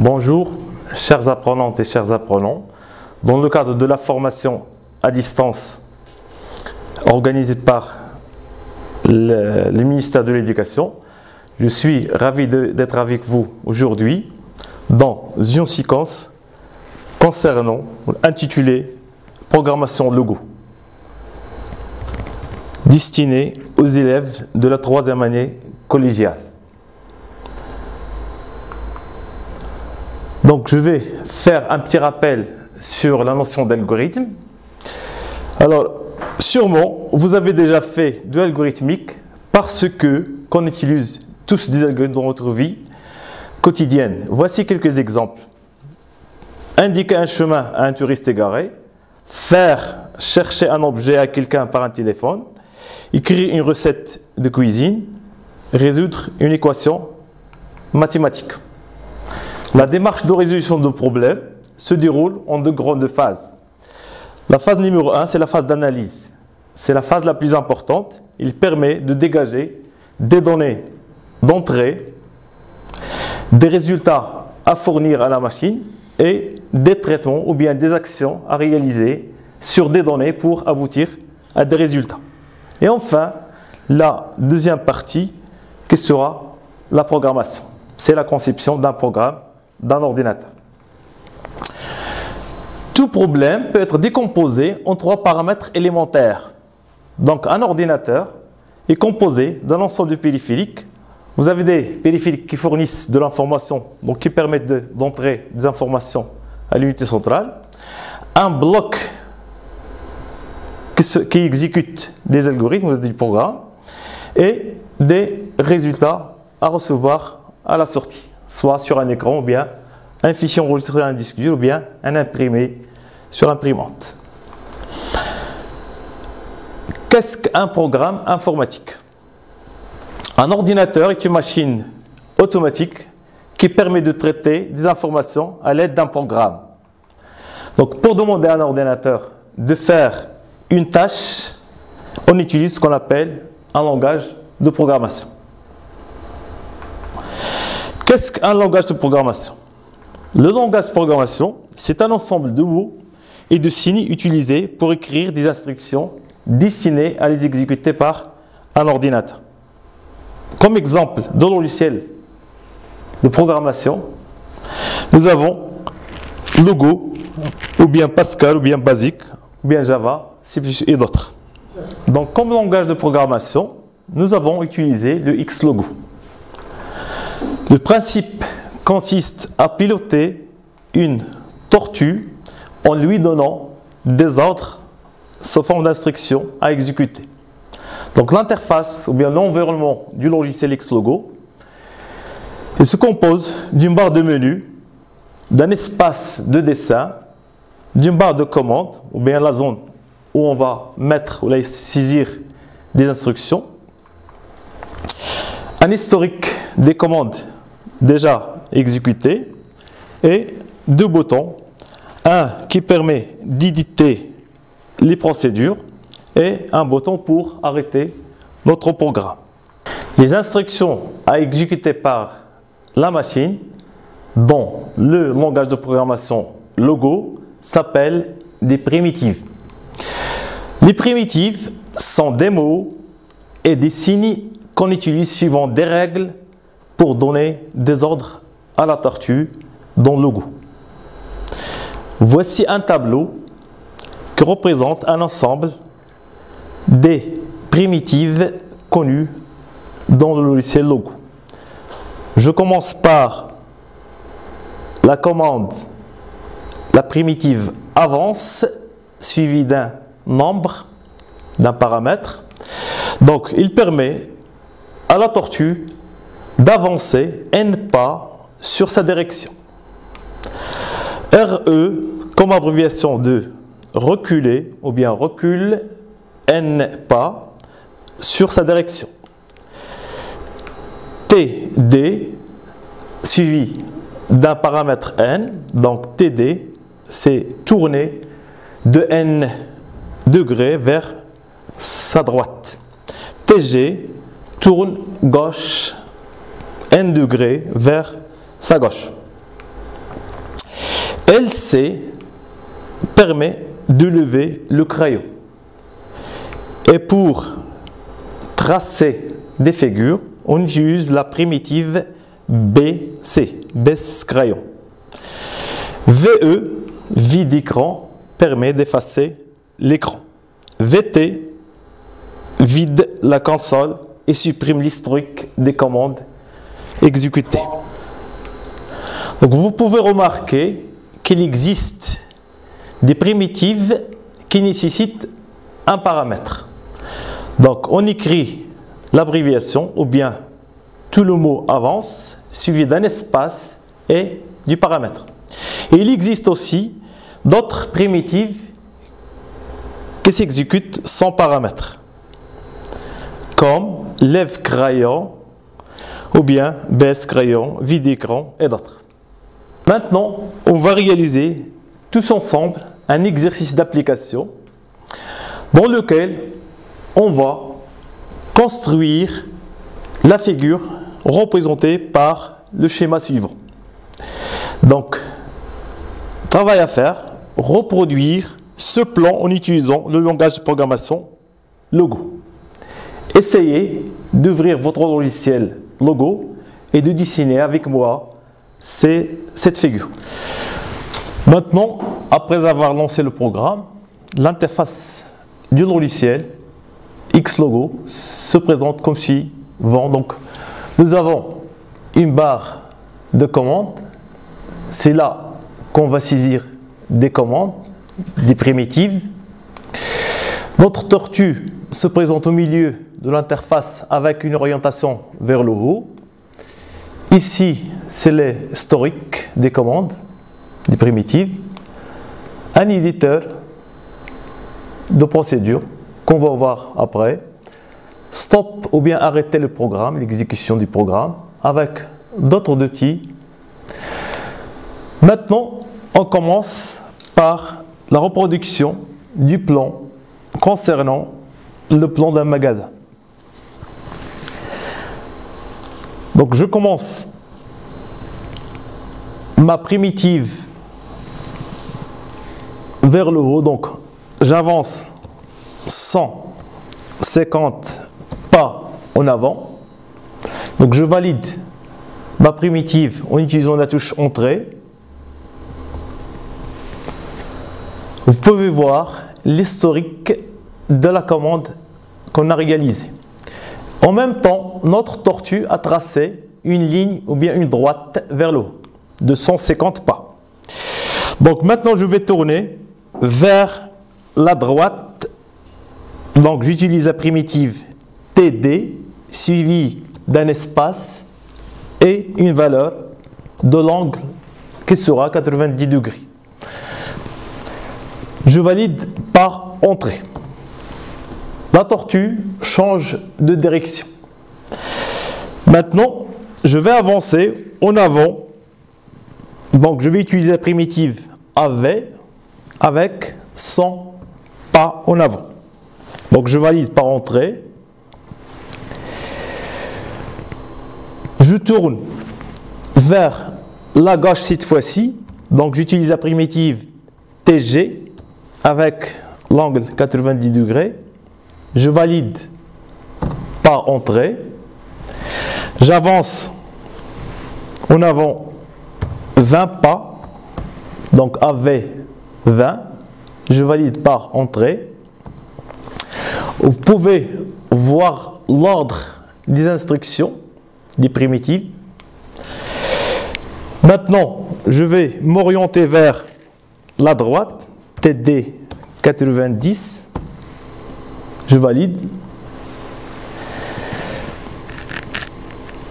Bonjour, chers apprenantes et chers apprenants. Dans le cadre de la formation à distance organisée par le ministère de l'Éducation, je suis ravi d'être avec vous aujourd'hui dans une séquence intitulée Programmation Logo, destinée aux élèves de la 3e année collégiale. Donc, je vais faire un petit rappel sur la notion d'algorithme. Alors, sûrement, vous avez déjà fait de l'algorithmique parce qu'on utilise tous des algorithmes dans notre vie quotidienne. Voici quelques exemples. Indiquer un chemin à un touriste égaré, faire chercher un objet à quelqu'un par un téléphone, écrire une recette de cuisine, résoudre une équation mathématique. La démarche de résolution de problèmes se déroule en deux grandes phases. La phase numéro 1, c'est la phase d'analyse. C'est la phase la plus importante. Il permet de dégager des données d'entrée, des résultats à fournir à la machine et des traitements ou bien des actions à réaliser sur des données pour aboutir à des résultats. Et enfin, la deuxième partie qui sera la programmation. C'est la conception d'un programme, d'un ordinateur. Tout problème peut être décomposé en 3 paramètres élémentaires. Donc, un ordinateur est composé d'un ensemble de périphériques. Vous avez des périphériques qui fournissent de l'information, donc qui permettent d'entrer des informations à l'unité centrale. Un bloc qui exécute des algorithmes, des programmes, et des résultats à recevoir à la sortie, soit sur un écran, ou bien un fichier enregistré à un disque dur, ou bien un imprimé sur imprimante. Qu'est-ce qu'un programme informatique? Un ordinateur est une machine automatique qui permet de traiter des informations à l'aide d'un programme. Donc, pour demander à un ordinateur de faire une tâche, on utilise ce qu'on appelle un langage de programmation. Qu'est-ce qu'un langage de programmation? Le langage de programmation, c'est un ensemble de mots et de signes utilisés pour écrire des instructions destinées à les exécuter par un ordinateur. Comme exemple de logiciel de programmation, nous avons Logo, ou bien Pascal, ou bien Basic, ou bien Java, C++ et d'autres. Donc, comme langage de programmation, nous avons utilisé le Xlogo. Le principe consiste à piloter une tortue en lui donnant des ordres sous forme d'instructions à exécuter. Donc l'interface ou bien l'environnement du logiciel Xlogo, il se compose d'une barre de menu, d'un espace de dessin, d'une barre de commande ou bien la zone où on va mettre ou saisir des instructions, un historique des commandes déjà exécutées et 2 boutons, un qui permet d'éditer les procédures et un bouton pour arrêter notre programme. Les instructions à exécuter par la machine dans le langage de programmation Logo s'appellent des primitives. Les primitives sont des mots et des signes qu'on utilise suivant des règles pour donner des ordres à la tortue dans Logo. Voici un tableau qui représente un ensemble des primitives connues dans le logiciel Logo. Je commence par la commande, la primitive avance, suivie d'un nombre, d'un paramètre. Donc, il permet à la tortue d'avancer n pas sur sa direction. RE, comme abréviation de reculer, ou bien recule n pas sur sa direction. TD, suivi d'un paramètre n, donc TD, c'est tourner de n degrés vers sa droite. TG tourne gauche n degrés vers sa gauche. LC permet de lever le crayon. Et pour tracer des figures, on utilise la primitive BC, baisse crayon. VE, vide écran, permet d'effacer l'écran. VT, vide la console et supprime l'historique des commandes exécutées. Donc vous pouvez remarquer qu'il existe des primitives qui nécessitent un paramètre. Donc on écrit l'abréviation ou bien tout le mot avance suivi d'un espace et du paramètre. Et il existe aussi d'autres primitives qui s'exécutent sans paramètre, comme lève crayon ou bien baisse crayon, vide écran et d'autres. Maintenant, on va réaliser tous ensemble un exercice d'application dans lequel on va construire la figure représentée par le schéma suivant. Donc, travail à faire, reproduire ce plan en utilisant le langage de programmation Logo. Essayez d'ouvrir votre logiciel Logo et de dessiner avec moi cette figure. Maintenant, après avoir lancé le programme, l'interface du logiciel Xlogo se présente comme suivant. Donc, nous avons une barre de commandes. C'est là qu'on va saisir des commandes, des primitives. Notre tortue se présente au milieu de l'interface avec une orientation vers le haut. Ici, c'est l'historique des commandes, des primitives. Un éditeur de procédure qu'on va voir après. Stop ou bien arrêter le programme, l'exécution du programme, avec d'autres outils. Maintenant, on commence par la reproduction du plan concernant le plan d'un magasin. Donc je commence ma primitive vers le haut, donc j'avance 150 pas en avant. Donc je valide ma primitive en utilisant la touche entrée. Vous pouvez voir l'historique de la commande qu'on a réalisée. En même temps, notre tortue a tracé une ligne ou bien une droite vers le haut de 150 pas. Donc maintenant, je vais tourner vers la droite. Donc j'utilise la primitive TD suivie d'un espace et une valeur de l'angle qui sera 90 degrés. Je valide par entrée. La tortue change de direction. Maintenant, je vais avancer en avant. Donc, je vais utiliser la primitive AV avec 100 pas en avant. Donc, je valide par entrée. Je tourne vers la gauche cette fois-ci. Donc, j'utilise la primitive TG avec l'angle 90 degrés. Je valide par entrée. J'avance en avant 20 pas. Donc AV 20. Je valide par entrée. Vous pouvez voir l'ordre des instructions, des primitives. Maintenant, je vais m'orienter vers la droite. TD 90. Je valide.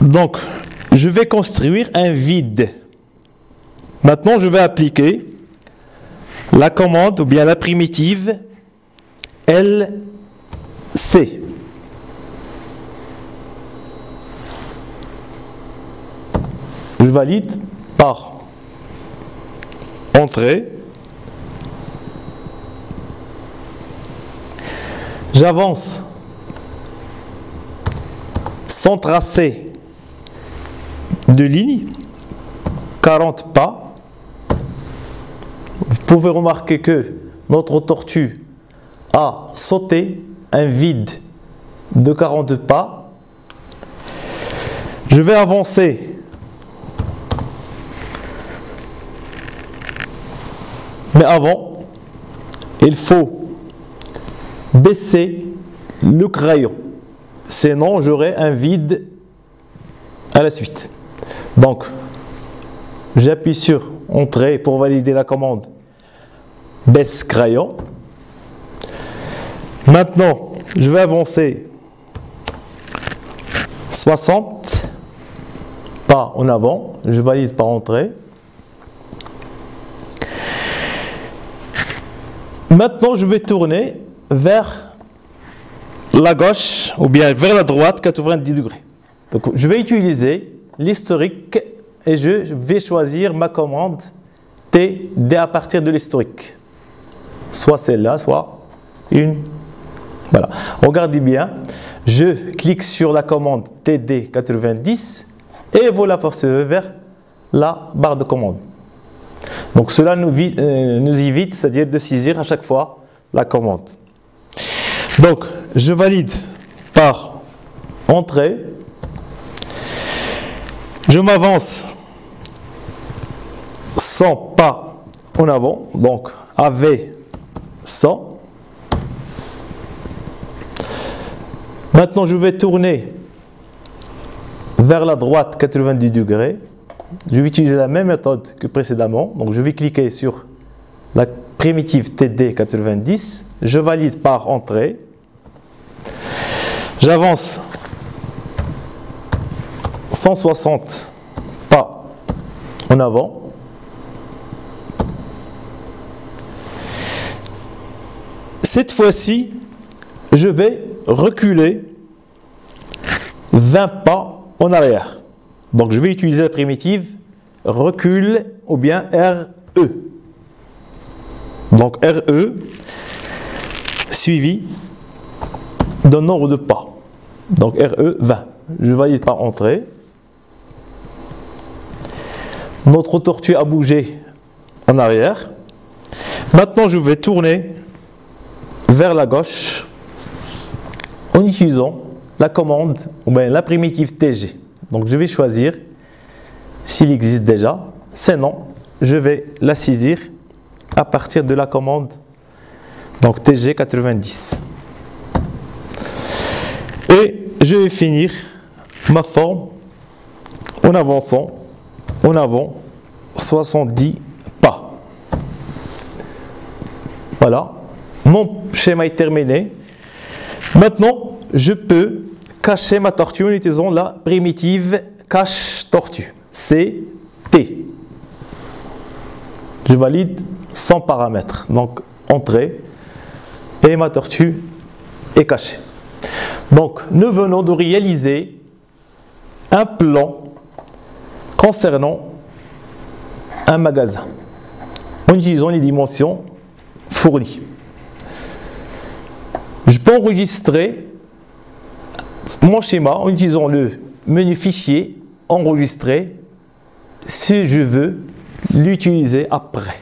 Donc, je vais construire un vide. Maintenant, je vais appliquer la commande ou bien la primitive LC. Je valide par entrée. J'avance sans tracer de ligne, 40 pas. Vous pouvez remarquer que notre tortue a sauté un vide de 40 pas. Je vais avancer. Mais avant, il faut baisser le crayon. Sinon, j'aurai un vide à la suite. Donc, j'appuie sur Entrée pour valider la commande. Baisse crayon. Maintenant, je vais avancer 60 pas en avant. Je valide par Entrée. Maintenant, je vais tourner vers la gauche ou bien vers la droite 90 degrés. Donc, je vais utiliser l'historique et je vais choisir ma commande TD à partir de l'historique. Soit celle-là, soit une. Voilà. Regardez bien. Je clique sur la commande TD 90 et vous l'apercevez vers la barre de commande. Donc cela nous évite, c'est-à-dire de saisir à chaque fois la commande. Donc je valide par Entrée. Je m'avance 100 pas en avant, donc AV 100. Maintenant je vais tourner vers la droite 90 degrés. Je vais utiliser la même méthode que précédemment. Donc je vais cliquer sur la primitive TD 90. Je valide par Entrée. J'avance 160 pas en avant. Cette fois-ci, je vais reculer 20 pas en arrière. Donc je vais utiliser la primitive recul ou bien RE. Donc RE suivi d'un nombre de pas. Donc RE 20. Je valide par Entrée. Notre tortue a bougé en arrière. Maintenant je vais tourner vers la gauche en utilisant la commande ou bien la primitive TG. Donc je vais choisir s'il existe déjà. Sinon, je vais la saisir à partir de la commande donc TG 90. Et je vais finir ma forme en avançant en avant 70 pas. Voilà, mon schéma est terminé. Maintenant, je peux cacher ma tortue en utilisant la primitive cache tortue, CT. Je valide sans paramètres, donc Entrée, et ma tortue est cachée. Donc, nous venons de réaliser un plan concernant un magasin en utilisant les dimensions fournies. Je peux enregistrer mon schéma en utilisant le menu fichier enregistrer si je veux l'utiliser après.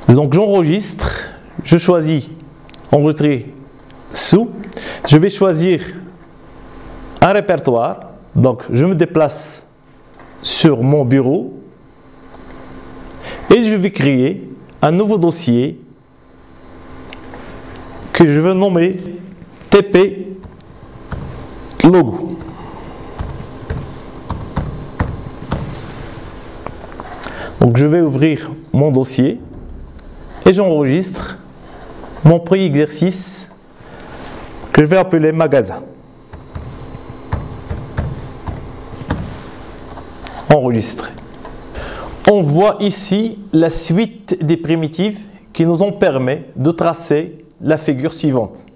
Donc j'enregistre, je choisis enregistrer sous, je vais choisir un répertoire, donc je me déplace sur mon bureau et je vais créer un nouveau dossier que je vais nommer TP logo. Donc je vais ouvrir mon dossier et j'enregistre mon premier exercice que je vais appeler magasin. Enregistrer. On voit ici la suite des primitives qui nous ont permis de tracer la figure suivante.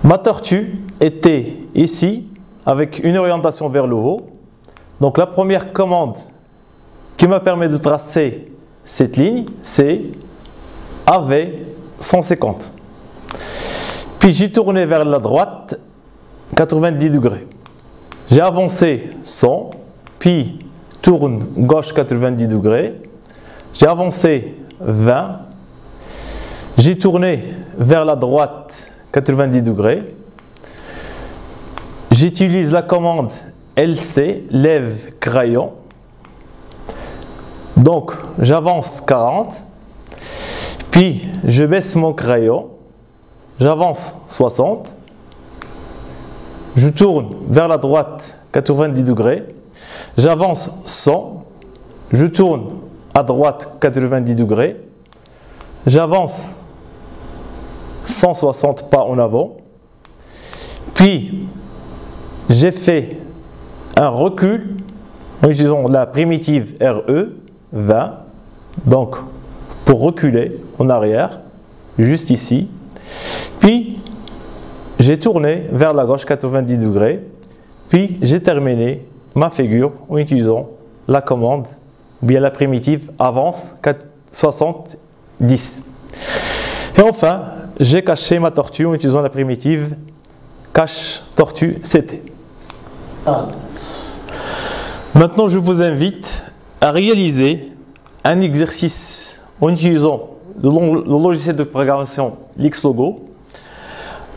Ma tortue était ici avec une orientation vers le haut. Donc la première commande qui m'a permis de tracer cette ligne, c'est AV 150. Puis j'ai tourné vers la droite 90 degrés. J'ai avancé 100, puis tourne gauche 90 degrés. j'ai avancé 20, j'ai tourné vers la droite 90 degrés, j'utilise la commande LC, lève crayon, donc j'avance 40, puis je baisse mon crayon, j'avance 60, je tourne vers la droite 90 degrés, j'avance 100, je tourne à droite 90 degrés, j'avance 160 pas en avant, puis j'ai fait un recul en utilisant la primitive RE 20, donc pour reculer en arrière, juste ici, puis j'ai tourné vers la gauche 90 degrés, puis j'ai terminé ma figure en utilisant la commande ou bien la primitive avance 70. Et enfin, j'ai caché ma tortue en utilisant la primitive cache tortue CT. Maintenant, je vous invite à réaliser un exercice en utilisant le logiciel de programmation LXLogo.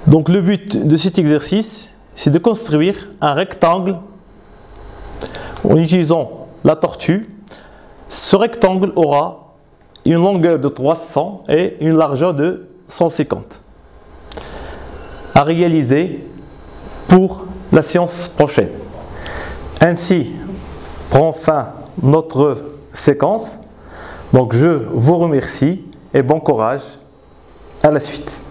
Donc, le but de cet exercice, c'est de construire un rectangle en utilisant la tortue. Ce rectangle aura une longueur de 300 et une largeur de 150. À réaliser pour la séance prochaine. Ainsi prend fin notre séquence. Donc je vous remercie et bon courage à la suite.